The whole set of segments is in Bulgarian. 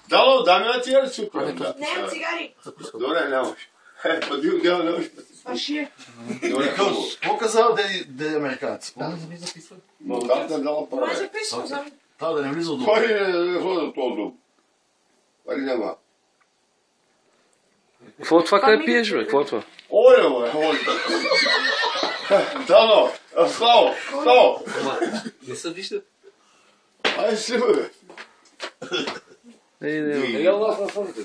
Дало, дай ми на тия супер. Нямам цигари. Добре, нямаш. Па дил нямаш. Паши. Добре, хубаво. Какво казал да е американец? Там не дала Това пари. записвам. Това да не влиза от Пари не хода този дом. Пари няма. Какво е това, къде пиеш, бе? Какво е това? Оля, бе, оля. Дано, Славо, Славо. Не се вижда. Айде си, бе. Ела нас на слънце.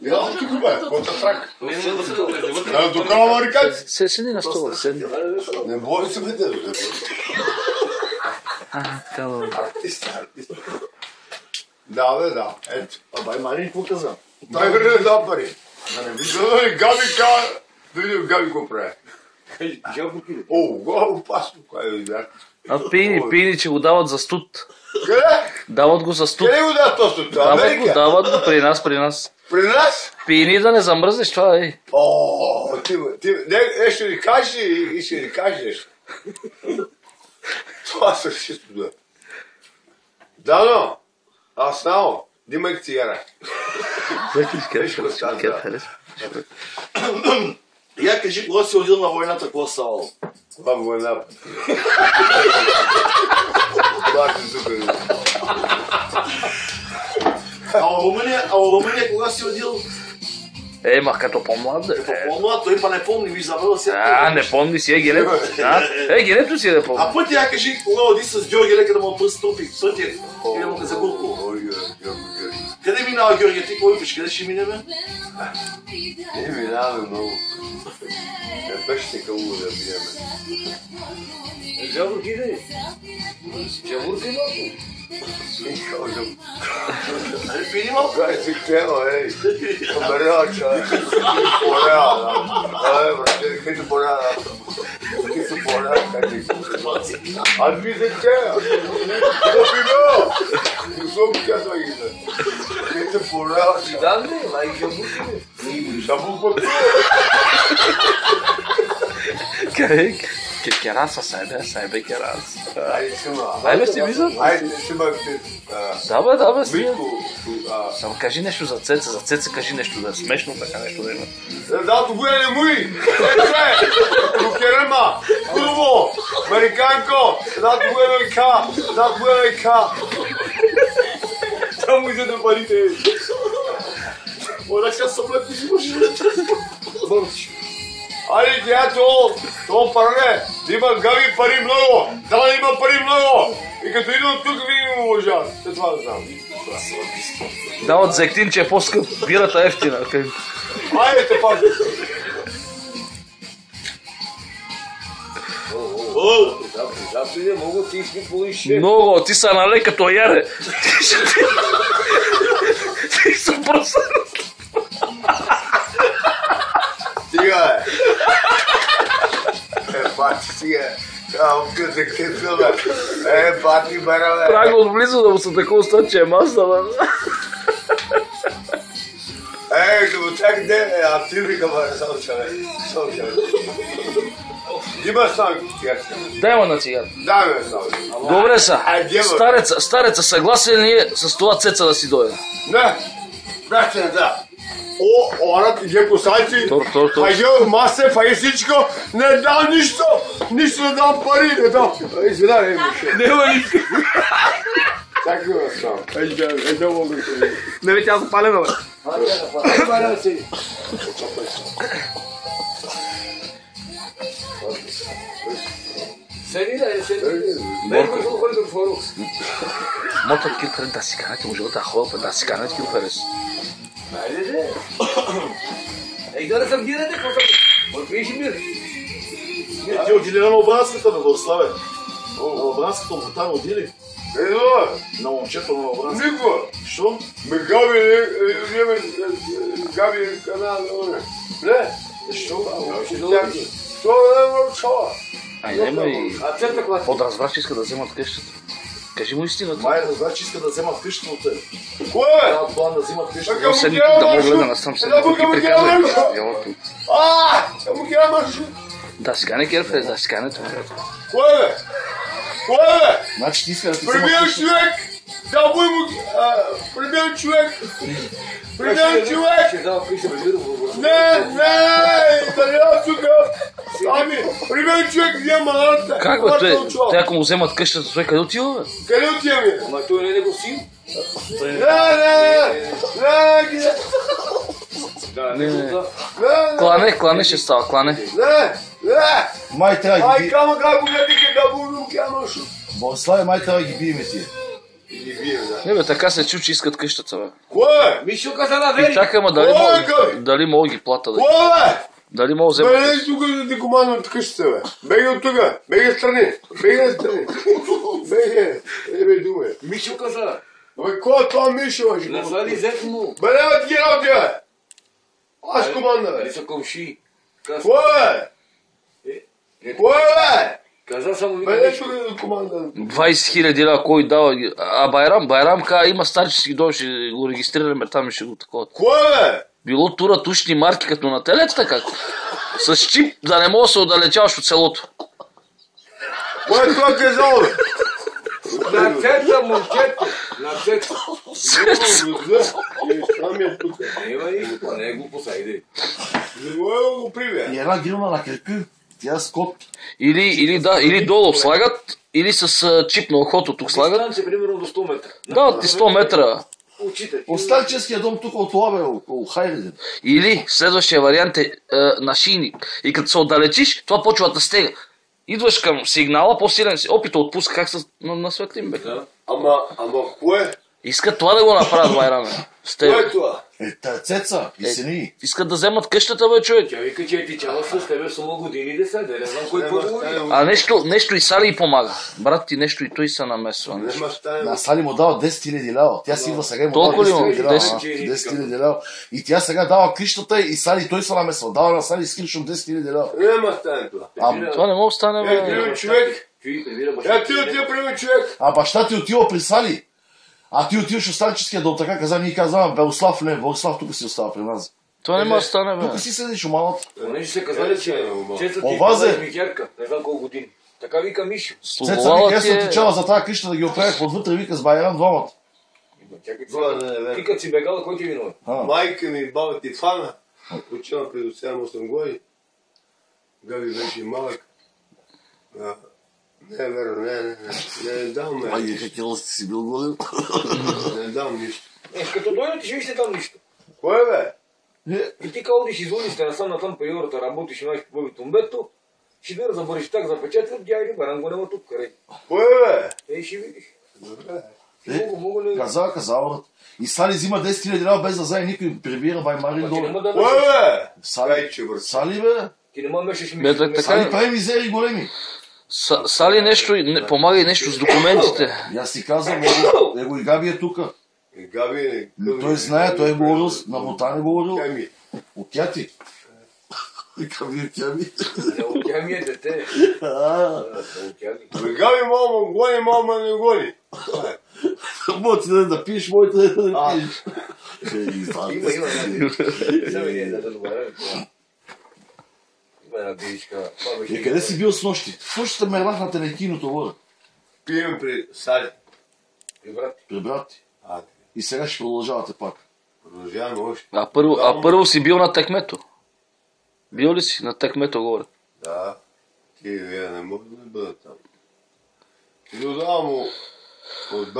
Я тук, бе, контратрак. Тук американци. Седи на стола, седи. Не бой се, бе, да бе. Така да. Артист. Да, бе, да. Ето. Абай Марин, какво каза? Дай бе, не да пари. Да не вижда, да Габи каза. Да видим Габи какво прави. О, опасно. Кой да видя? А пини, че го дават за студ. Къде? Дават го за студ. Къде го дадат точно? Дават го при нас. При нас? Пини да не замръзнеш, това е. О, ти ще ни кажеш и ще ни кажеш. Това същото да. Дано, аз знам, Димайк цигара. Я кажи, кога си ходил на войната, какво ставало? Във война. Това си супер. А в Румъния кога си ходил? Ма като по-млад. По-млад, той па не помни, виж забрал сега. Не помни си, Генето. Генето си да помни. А пъти я кажи, кога ходи с Георги Лека да му пръст топик, пъти, и да му каза гулко. Къде минава Георги, ти какво пиш, къде ще минеме? Не минаваме много. Не беше така лудо да минеме. Джавор гиде. Джавор ти много. Али пини малко? Гай си крено, ей. Камерача. Поря, да. Брате, къде поря, да. Къде поря, къде. Аз ви се крена. Да пига. Не съм казва ги, да. Къде поря. Да, не, май Джавор ти. Шабу пъту. Къде? Кераса, сайбе кераса. Айде сима. Айде си мисля? Айде сима. Да бе, стига. Митко. Само кажи нещо за Цеца кажи нещо да е смешно, така нещо да има. Да, това не муи. Ече. Кукерема. Курво. Американко. Да, това е ка. Да, това е ка. Там иде да парите. Ora сега съблек взимаш. Айде, дядо, то парне, да има Габи пари много, да има пари много. И като идвам тук, ви го уважават. След това да знам. Дават зектин, че е по-скъп, бирата ефтина. Айде те пак. Много, ти са нале като яре. Ти са просто... Стига, бати, стига. Къде къде, бе. Бати, бера, бе. Праго отблизо да му се такова стане, че е маса, бе. Като чак де, а ти вика, бе, само чале. Има само кутияшка. Дай ма на цигара. Да, бе, само. Добре са. Айде, Стареца, съгласен ли е с това Цеца да си дойде? Не, брате, да. Она ти ги косайци, пайде масе, пайде всичко, не дам нищо, не дам пари, не дам. Извинай, Нема нищо. Чакай ме сам. Айде мога да. Не бе, тя запалена, бе. Айде си. Седи. Мота килферен да си канете, може да хора, да си канете килферес. Айде. Ей, да съм гирате, какво съм? Мъртвиш мир. Ти отиде на обранската на Върславе. На обранската му там отиде. Едно, На момчето на обранската. никога. Що? Ме Габи канал, не. Що? Що не мълчава? Ай, нема и... Подразбрах, че иска да вземат къщата. Кажи му истината. Май разбра, че иска да вземат къщата от теб. Кое? Трябва план да взимат къщата. Йо, седни тук да мога гледа насам се. Ти приказвай. Му кера маршрут. Да си кане керфес, да си кане това. Кое бе? Значи ти иска да ти Първият човек Забуй му, прибил човек. Прибил човек. Ще дава къща, бе, Не, да няма тук. Ами, прибил човек, взема малата. Как бе, те ако му вземат къщата, той къде отива, бе? Къде отиваме? Ама той не е него син. Клане ще става, клане. Май трябва да ги бием. Кама как го гледате, да го кямаш. Бориславе, май трябва да ги биеме тия. Не бе, така се чу, че искат къщата, бе. Кое? Мишо каза на вери. Чакай, ама дали мога ги плата, да. Кое? Дали мога взема. Бе, не тук да ти командвам от къщата, бе. Беги от тук, беги страни. Беги страни. Беги. Бе, думе. Мишо каза. Бе, кой е това Мишо, бе? Наслади зет му. Бе, няма ти ги работи, бе. Аз команда, бе. Дали са комши. Кое, бе? Кое, бе? Каза само ми. Бе, не тук да командвам. 20 000 лева, кой дава ги. А Байрам каза, има старчески дом, ще го регистрираме там и ще го такова. Кое, бе? Било турат ушни марки като на телетата, как? С чип, да не мога да се отдалечаваш от селото. Кое е това казал, бе? На цеца, момчето. На цеца. Там е тук. Няма нищо, не е глупост, айде. Не го прибе. И една грилна на кръка, тя с код. Или долу слагат, или с чип на ухото тук слагат. Дистанция, примерно до 100 метра. Да, ти 100 метра. Очите. От старческия дом тук от Лабе, около Хайреден. Или следващия вариант е на шийник. И като се отдалечиш, това почва да стега. Идваш към сигнала, по-силен си. Опита отпуска как се насветлим, бе. Да. Ама кое? Искат това да го направят, Байраме. Кое е това? Цеца и сини. Искат да вземат къщата, бе, човек. Тя вика, че е тичала с тебе само години да да не знам кой по-говори. А нещо и Сали й помага. Брат ти нещо и той се намесва. Нема стане. На Сали му дава 10 000 лева. Тя си идва сега и му Толкова ли дава му? 10 000 лева. 10 10 000 лева. И тя сега дава къщата и Сали той се намесва. Дава на Сали скришом 10 000 лева. Нема стане това. Това не мога да стане, Е, бе. прибил човек. Чуй, прибира Я баща. ти отива прибил човек. А баща ти отива при Сали. А ти отиваш в старческия дом, така каза, ние казваме, Белослав не, Белослав тук си остава при нас. Това не може да стане, бе. Тук си седиш у малата. Понеже се казали, че чеца ти Овазе. е михерка. Не знам колко години. Така вика Мишо. Цеца вика, Слуговала аз ти съм е... тичала за тази къща да ги оправях отвътре, вика с Байрам двамата. Чакай, Не, ти като си бегала, кой ти е виновен? майка ми, баба ти фана. Почина преди 7-8 години. Гави беше малък. Не, верно, не дам, ме. Ай, как си бил голем. Не дам нищо. Като дойде ти ще вижте там нищо. Кое, бе? И ти каудиш изводиш насам на там периодата, работиш и майка по тумбето, ще да забориш так запечатват, дяйде, баран го нема тук, къде. Кое, бе? Ей, ще видиш. Добре. Мога ли... Казала. И Сали взима 10 000 лева без да знае никой, прибира бай Марин Ти долу. нема да Кое, мешаш. бе? Сали, Кайче, брат. Сали бе. Ти нема мешаш ми. Бе, така Сали е. прави мизери големи. Сали нещо, помага и нещо с документите. И аз си казвам, него и Габи е тука. Габи, Той знае, той е говорил, на Мотан е говорил. Ками. От тя ти. Вика ми, тя ми. Тя ми е дете. Габи, мама, гони, мама, не гони. Моите да пиеш, моите да пиеш. Има. Само не е да добавя. Има една диричка. И къде си бил с нощи? В нощта ме елах на телекиното вода. Пием при Сали. При брат ти. И сега ще продължавате пак. Продължаваме още. А първо си бил на текмето. Бил ли си на текмето горе? Да. Ти вие не може да бъда там. И додава му от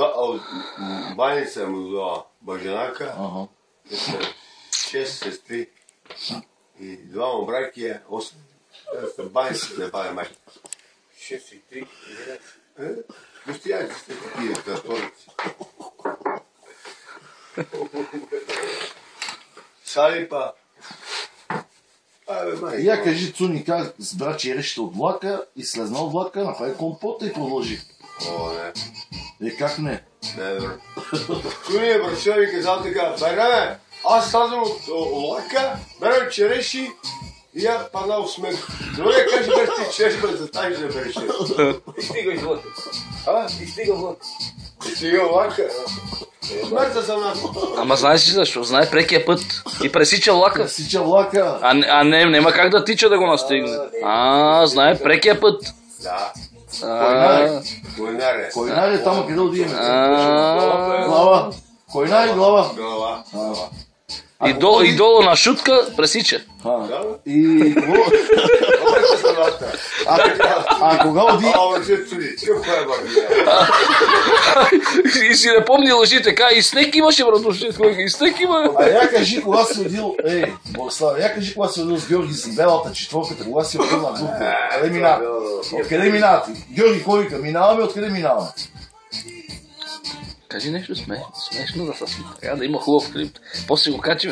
баница му додава бажанака. Ага. 6 сестри. И двама бракия, 8. Баница не бавя майка. 6 и 3. Постоянно сте такива католици. Сали па. И я кажи Цуни как сбра черешите от влака и слезна от влака, направи компота и продължи. О, не. И как не? Не, добре. Цуни брача ми казал така, Байраме, аз слязам от влака, берем череши и я паднал смех. Добре, кажи без ти череши, без да станеш да береш. И стига из влака. И стига влака. И стига влака. Смъртта съм нас. Ама знаеш ли защо? Знае прекия път и пресича влака. Пресича влака. А не, няма как да тича да го настигне. Знае прекия път. Да. Войнаре. Койнаре, там къде отиваме? А, Глава. Койнаре, глава. Глава. И долу на шутка пресича. И а кога оди... И си не помни лъжите, и снег имаше, брато, и снег има. А я кажи кога си одил, Богослав, я кажи кога си одил с Георги с белата четворката, кога си одил на група. Къде минава? Откъде минавате? Георги, кой вика? Минаваме, откъде минаваме? Кажи нещо смешно да се смея. Трябва да има хубав клип. После го качим.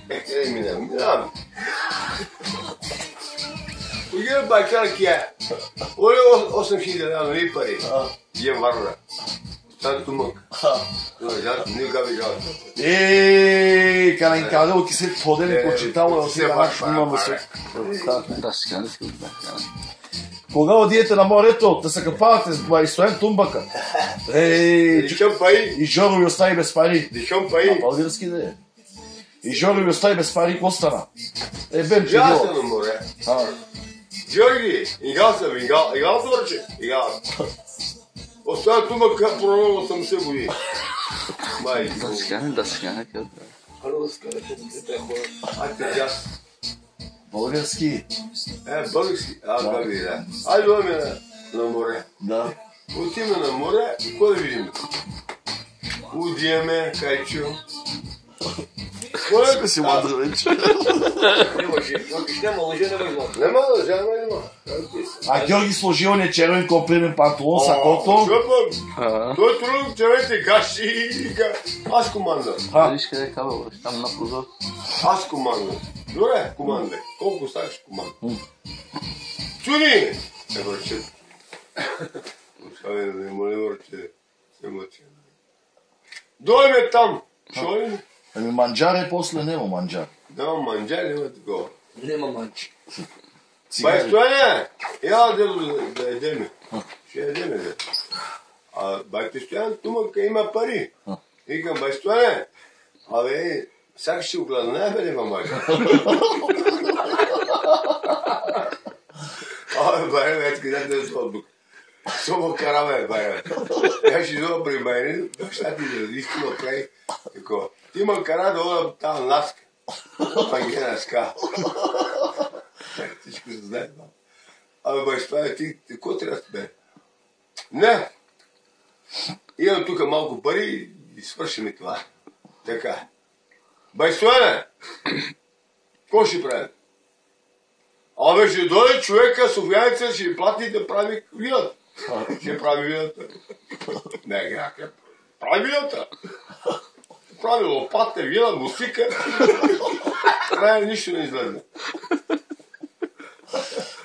Къде минаваме? Тогава Байкал кия. Оле 8000 лева, нали пари? Jem varura. Sad tu măc. Nu ga viđao. Kada im kada ti se podeli počitalo, se baš imamo sve. Да, сега не си Кога одиете на морето, да се капавате с 20 тумбака. Дишам пари. И Жоро ви остави без пари. Дишам пари. Български да е. И Жоро ви остави без пари, какво стана? Бем, че Я съм на море. Георги, играл съм, играл съм, върче. Играл. Оставя тумбака, прорвал съм се води. Май. Да, сега. Айде, аз. Български. Български. Габи, да. Айде, идваме на море. Да. Отиваме на море и какво да видим? Удиеме, кайчо. Ще си мъдра вече. Няма лъжа, няма. А Георги сложил не червен копремен панталон, сакото. Той трудно червените гащи. Аз командам. Виж къде е кабел, там на прозор. Аз командам. Добре, командам. Колко ставаш командам? Чуни! Върче. Остави да не моля върче. Се мъче. Дойме там. Що ли? Ами манджар е после, нема манджар. Да, манджар няма такова. Нема манчи. Байстояне! Я да едеме. Ще едеме, да. А байте Стоян, тумъка има пари. Викам, Байстояне, абе, сега ще огладне, бе, нема майка. Абе, байре, вече където да е това тук. Сома караме, байре. Я ще идва при байре, баща ти да искам прави такова. Ти ма кара да ода там наска. Пангена ска. Всичко се знае. Абе, Байстояне, ти какво трябва да бе? Не. Имам тук малко пари и свършим и това. Така. Байстояне! Какво ще прави? Абе, ще дойде човека, софиянеца, ще ви плати да прави вилата. Ще прави вилата. Не, грака. Прави вилата. Прави лопата, вила, мусика. Края нищо не излезе.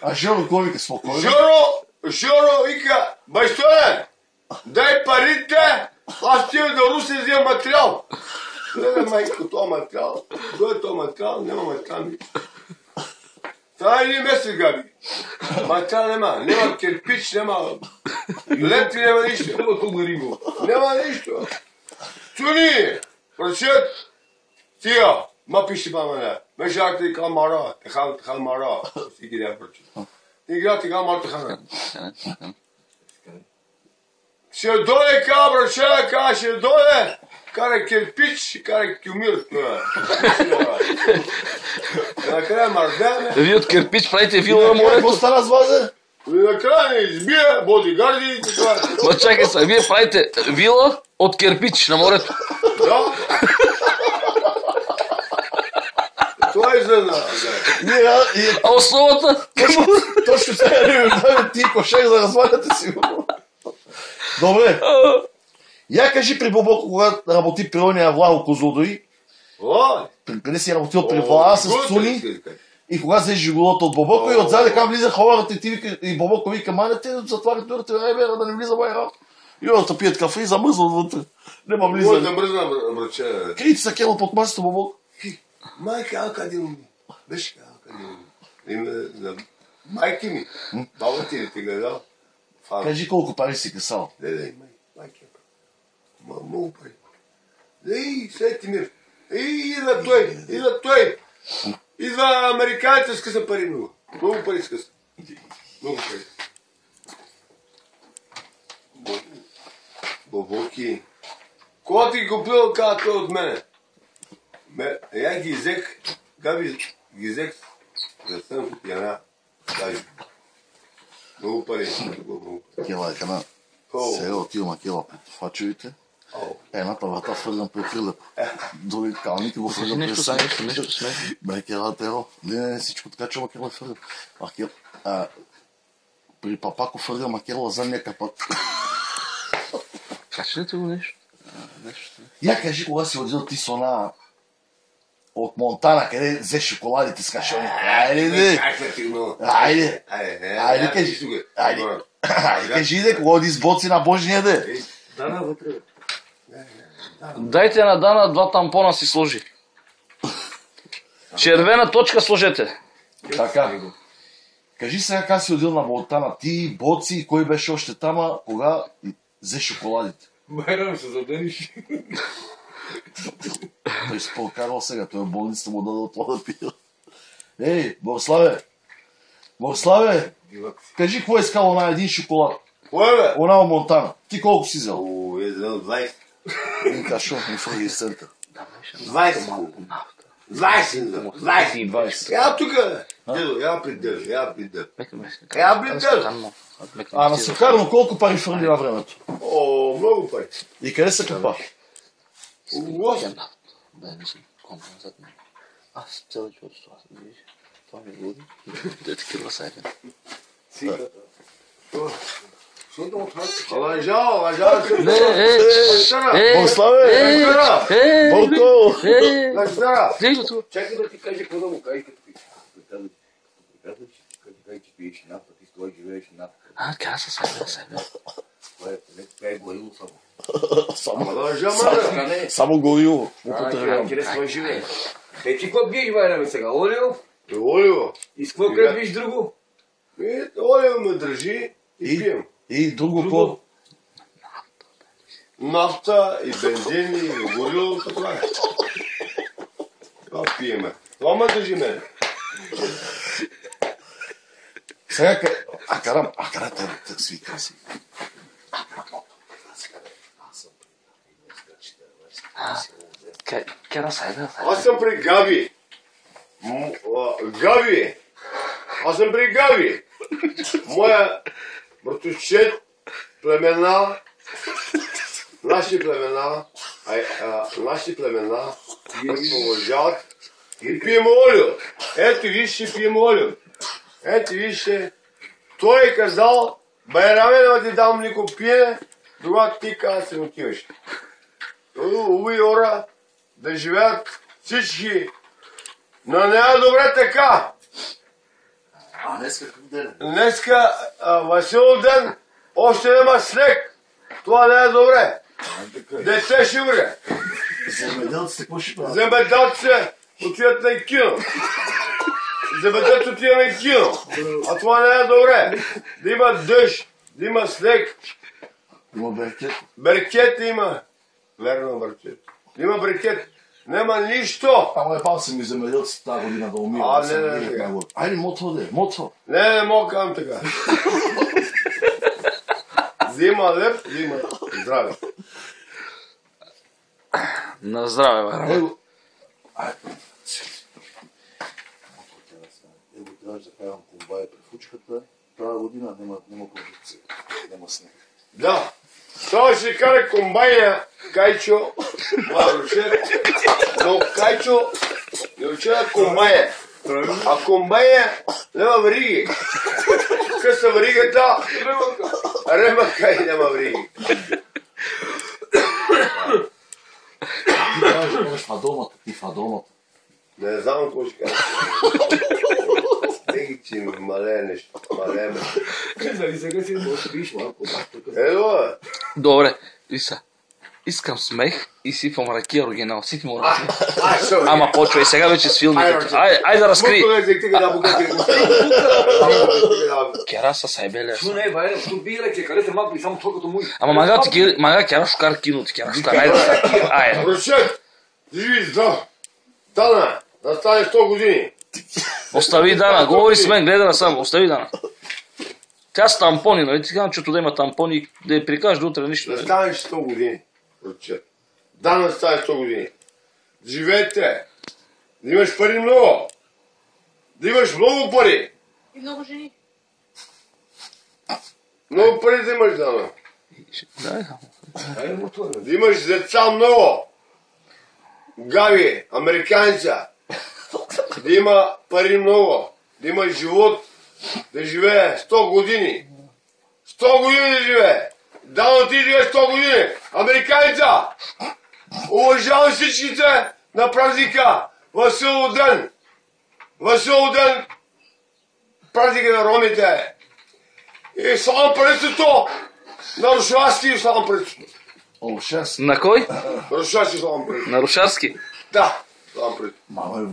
А Жоро кой вика спокойно? Жоро вика, Байстояне, дай парите, аз отивам да Русе взема материал. Гледа майко това материал, той е този материал, няма материал. Това е един месец, Габи. Материал няма кирпич, няма лепти, няма нищо. Няма нищо. Чуни, прочет, тия, ма пише мамане, межакте и калмара, халмара, си ги да прочет. Играти калмара, хана. Ще дойде кабра, ще дойде, кара кирпич, кара кюмир. Накрая мардеме. Вие от кирпич правите вила на морето. Какво стана с ваза? И накрая не избие, бодигарди и така. Ма чакай се, вие правите вила от кирпич на морето. Да. Това е за А основата? Точно сега не ме ти кошек за разваляте сигурно. Добре. Я кажи при Бобоко, когато работи при ония Владо Козлодои. Къде си работил при Влада с Цуни? И кога взеш жигулото от Бобоко и отзаде към влиза хората и Бобоко вика, мане те затварят дурите, да не влиза моя работа. И да пият кафе и замръзват вътре. Нема влизане. Може да мръзна, браче. Крийте са кело под масата, Бобоко. Майка, къде ми? Беше къде ми? Майки ми. Баба ти ли ти гледал? Кажи колко пари си късал. Не, майки. Много пари. Ей, Светимир. Идва той. Идва американец, скъса пари много. Много пари скъса. Много пари. бобоки. Кога ти купил както от мене? Я ги взех, Габи ги взех за съм купяна. Даже. Много пари. Кела е кана. Сега отивам кела пред фачовите. Едната врата свързан при Филип. Други калники го свързан при Сайк. Нещо смешно. Бе, кела теро. Не, всичко така, че макела е фързан. При Папако фързан макела задния капак. Качи ли ти го нещо? Я кажи, кога си отидел ти с она от Монтана, къде взе шоколадите с кашони. Айде, айде. Айде, кажи. Айде, кажи, иде, кога оди с боци на Божния де. Дана вътре. Дайте на Дана 2 тампона си сложи. Червена точка сложете. Така. Кажи сега как си отидел на Монтана. Ти, боци и кой беше още тама, кога взе шоколадите. Байрам се задениш. Той се покарал сега, той е болницата му даде това да пие. Ей, Бориславе, кажи какво е искал на един шоколад. Кое бе? Она от Монтана. Ти колко си взел? 20. Един кашон, не фърги из център. 20. 20. Я тук, дедо, я придържа. Я придържа. А на Сухарно колко пари фърли на времето? О, много пари. И къде се купа? Лосно. Аз цял живот с това се движи. Това ми годи. Де такива сайбен. Лъжал. Бориславе! Борко! Гледай го това. Чакай да ти кажа какво да му кажеш, като приказваш, че пиеш нафта, ти с това живееш нафта. Кара са сайбен. Това е горило само. Само горило. Къде с това живее? Те ти какво биеш, Байраме, сега? Олио? Олио. И с какво къде биш друго? Олио ме държи и пием. И друго какво? Нафта и бензин и горило, това е. Това пиеме. Това ме държи мен. Сега кара те свикам си. Кара сайбен. Аз съм при Габи. Аз съм при Габи. Моя братовчет, племена, наши племена, които уважават и пием олио. Ето вижте, пием олио. Ето вижте, той е казал, Байраме да ти дам млеко пие, тогава ти каза се отиваш. Уви хора да живеят всички, но не е добре така. А днеска как ден? Днеска Васил ден, още нема снег. Това не е добре. Дете ще умре. Земеделците какво ще правят? Земеделците отиват на кино. Земеделците отиват на кино. А това не е добре. Да има дъжд, да има снег. Има беркет. Беркет има. Верно, беркет. Има беркет. Нема нищо. Ама е пал си ми земеделците тази година да умират. Не. Айде, мотво. Не мога кам така. Взима леп, взима здраве. На здраве, Байраме. Его трябваше да карам комбай при фучката. Тази година няма продукция. Няма снег. Да. Това ще кара комбайна Кайчо, но Кайчо не учила комбайна. А комбайна няма вриги. Къса вригата, ремъка и няма вриги. Ти трябваше да бъдеш фадомата. Не знам какво ще кажа. Теги, че мале нещо. Мале ме. Нали сега си да спиш малко. Ело, Добре, Иса. Искам смех и сипвам ракия оригинал. Сипи му ракия. Ама почва и сега вече с филмите. Айде да разкри. Кера са сайбеля. Що не е, Байрам, тук би ракия, къде се малко и само това като муй. Ама мага кера шукар кино, ти кера шукар. Айде. Ръчет, живи здрав. Тана, да стане 100 години. Остави Дана, говори с мен, гледай насам, остави Дана. Тя с тампони, нали? Ти казвам, чето да има тампони, да я прикажеш до утре нищо. Да станеш 100 години. Прочет. Да станеш 100 години. Живеете. Да имаш пари много. Да имаш много пари. И много жени. Много пари да имаш, Дана. Да имаш деца много. Гави, американца. Да има пари много. Да има живот. Да живее 100 години. 100 години да живее. Дано ти живее 100 години. Американца. Уважавам всичките на празника. Василов ден. Василов ден. Празника на ромите. И слагам правителството. На Рушарски слагам правителството. Олшевски. На кой? На Рушарски слагам правителството. На Рушарски. Да, слагам правителството. Маной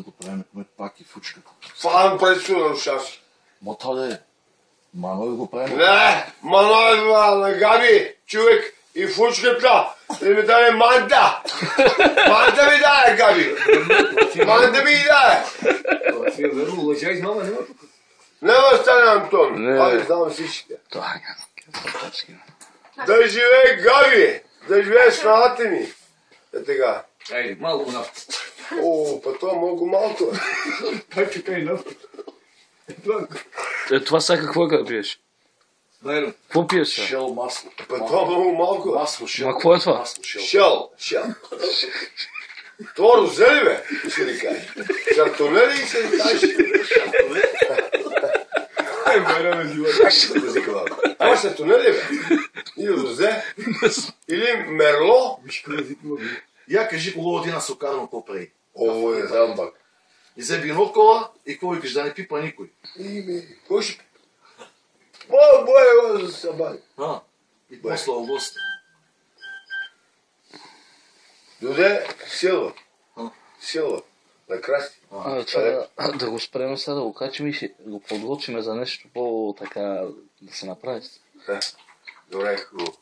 го правим кмет пак и фучката. Слагам правителството на Рушарски. Мотале. Маной го правим. Не, Маной на Габи, човек и фучката. Да ми даде манта. Манта ми даде, Габи. Манта ми даде. Това е верно, лъжа и мама, няма тук. Няма стане Антон. Не. Аз знам всичките. Това няма. Да живее Габи. Да живее страната ми. Е така. Айде, малко нафта. О, па това много малко. Пак чекай нафта. Това сега какво е да пиеш? Найдем. Какво пиеш сега? Шел масло. Па това много малко. Масло шел. Ма какво е това? Масло шел. Шел. Това розели, бе, ще ли кажеш. Картонери и ще ли кажеш. Ай, байраме дива. Как ще го зикава? Това ще тунели, бе. Или розе, или мерло. Виж къде зиква, бе. Я кажи кого один аз окарвам по-преди. О, не знам пак. И взе вино от кола и какво викаш, да не пипа никой. Кой ще... Бой, за събай. И после август. Доде сила. На красти. Да го спреме сега, да го качим и ще го подготвим за нещо по-така да се направи. Добре, хубаво.